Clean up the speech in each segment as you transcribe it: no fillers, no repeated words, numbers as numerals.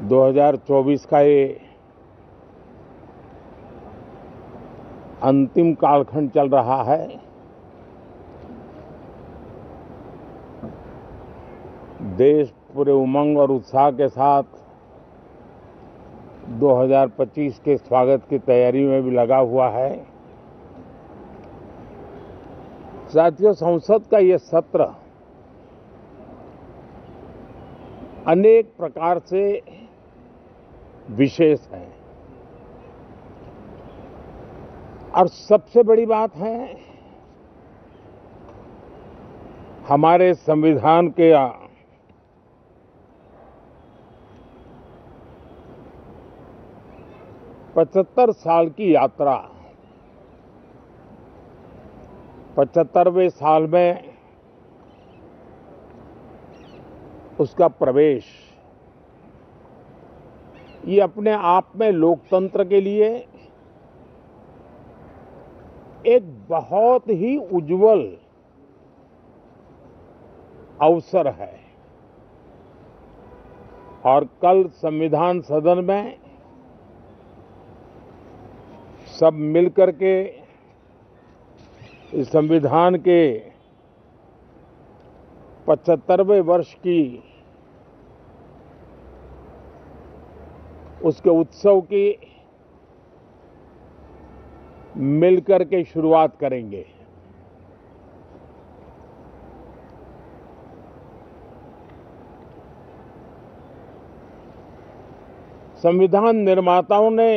2024 का ये अंतिम कालखंड चल रहा है। देश पूरे उमंग और उत्साह के साथ 2025 के स्वागत की तैयारी में भी लगा हुआ है। साथियों, संसद का ये सत्र अनेक प्रकार से विशेष है और सबसे बड़ी बात है हमारे संविधान के 75 साल की यात्रा, 75वें साल में उसका प्रवेश, ये अपने आप में लोकतंत्र के लिए एक बहुत ही उज्जवल अवसर है। और कल संविधान सदन में सब मिलकर के इस संविधान के 75वें वर्ष की उसके उत्सव की मिलकर के शुरुआत करेंगे। संविधान निर्माताओं ने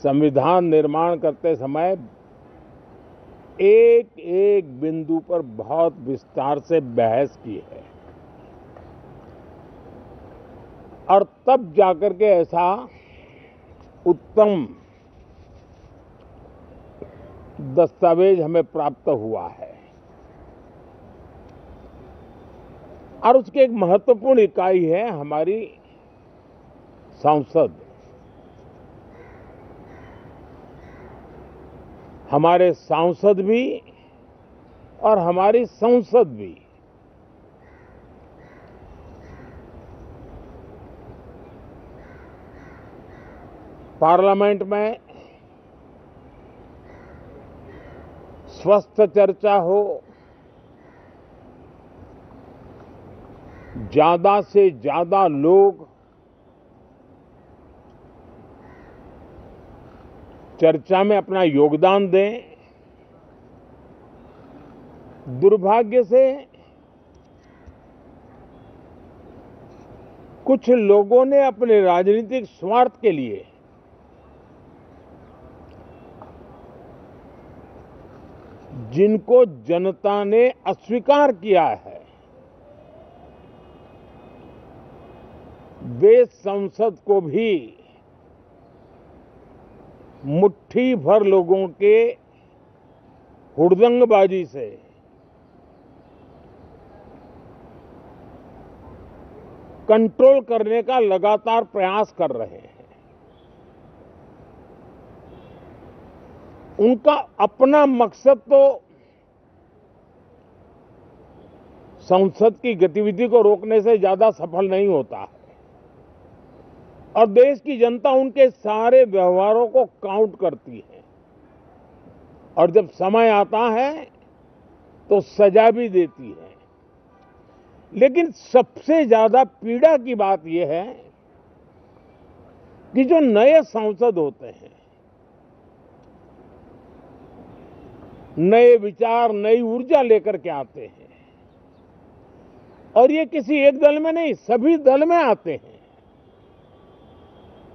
संविधान निर्माण करते समय एक एक बिंदु पर बहुत विस्तार से बहस की है और तब जाकर के ऐसा उत्तम दस्तावेज हमें प्राप्त हुआ है। और उसकी एक महत्वपूर्ण इकाई है हमारी संसद। हमारे सांसद भी और हमारी संसद भी पार्लियामेंट में स्वस्थ चर्चा हो, ज्यादा से ज्यादा लोग चर्चा में अपना योगदान दें। दुर्भाग्य से कुछ लोगों ने अपने राजनीतिक स्वार्थ के लिए जिनको जनता ने अस्वीकार किया है, वे संसद को भी मुट्ठी भर लोगों के हुड़दंगबाजी से कंट्रोल करने का लगातार प्रयास कर रहे हैं। उनका अपना मकसद तो संसद की गतिविधि को रोकने से ज्यादा सफल नहीं होता है और देश की जनता उनके सारे व्यवहारों को काउंट करती है और जब समय आता है तो सजा भी देती है। लेकिन सबसे ज्यादा पीड़ा की बात यह है कि जो नए सांसद होते हैं, नए विचार, नई ऊर्जा लेकर के आते हैं और ये किसी एक दल में नहीं, सभी दल में आते हैं।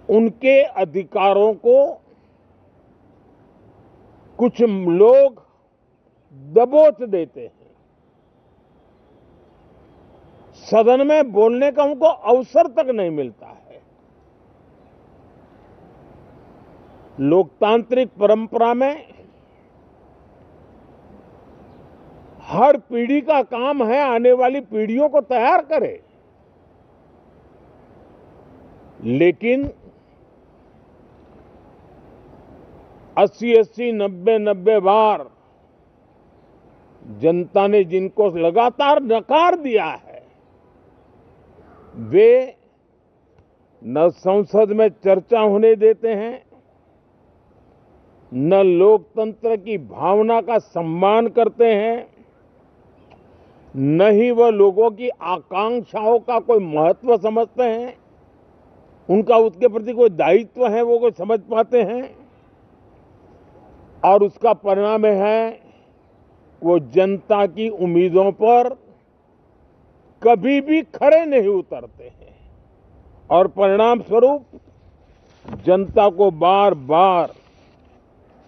उनके अधिकारों को कुछ लोग दबोच देते हैं। सदन में बोलने का उनको अवसर तक नहीं मिलता है। लोकतांत्रिक परंपरा में हर पीढ़ी का काम है आने वाली पीढ़ियों को तैयार करे, लेकिन 80-80, 90-90 बार जनता ने जिनको लगातार नकार दिया है, वे न संसद में चर्चा होने देते हैं, न लोकतंत्र की भावना का सम्मान करते हैं, न ही वह लोगों की आकांक्षाओं का कोई महत्व समझते हैं, उनका उसके प्रति कोई दायित्व है वो कोई समझ पाते हैं। और उसका परिणाम है वो जनता की उम्मीदों पर कभी भी खरे नहीं उतरते हैं और परिणाम स्वरूप जनता को बार बार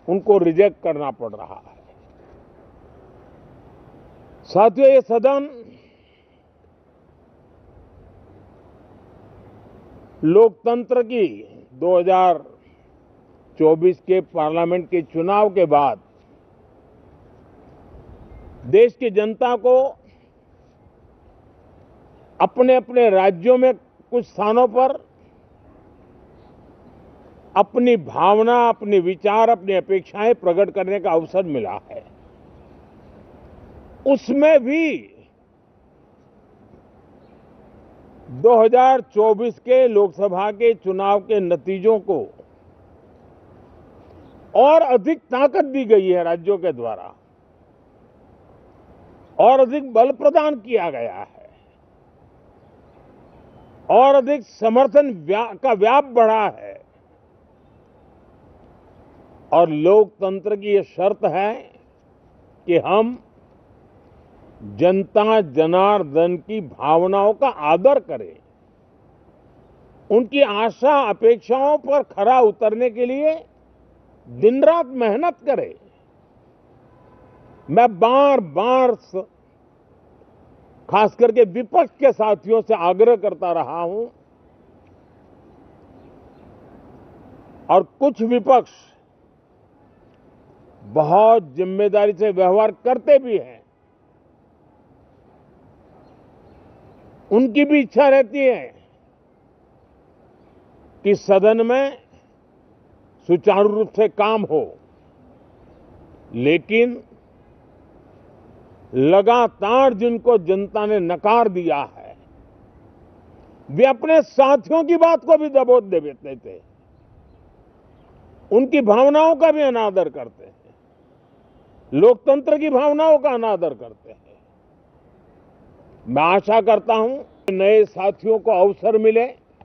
उनको रिजेक्ट करना पड़ रहा है। साथियों, ये सदन लोकतंत्र की 2024 के पार्लियामेंट के चुनाव के बाद देश की जनता को अपने अपने राज्यों में कुछ स्थानों पर अपनी भावना, अपने विचार, अपनी अपेक्षाएं प्रकट करने का अवसर मिला है। उसमें भी 2024 के लोकसभा के चुनाव के नतीजों को और अधिक ताकत दी गई है राज्यों के द्वारा, और अधिक बल प्रदान किया गया है, और अधिक समर्थन का व्याप बढ़ा है। और लोकतंत्र की ये शर्त है कि हम जनता जनार्दन की भावनाओं का आदर करें, उनकी आशा अपेक्षाओं पर खरा उतरने के लिए दिन रात मेहनत करें। मैं बार बार खास करके विपक्ष के साथियों से आग्रह करता रहा हूं, और कुछ विपक्ष बहुत जिम्मेदारी से व्यवहार करते भी हैं। उनकी भी इच्छा रहती है कि सदन में सुचारू रूप से काम हो, लेकिन लगातार जिनको जनता ने नकार दिया है, वे अपने साथियों की बात को भी दबोच देते थे, उनकी भावनाओं का भी अनादर करते हैं, लोकतंत्र की भावनाओं का अनादर करते हैं। मैं आशा करता हूं कि नए साथियों को अवसर मिले,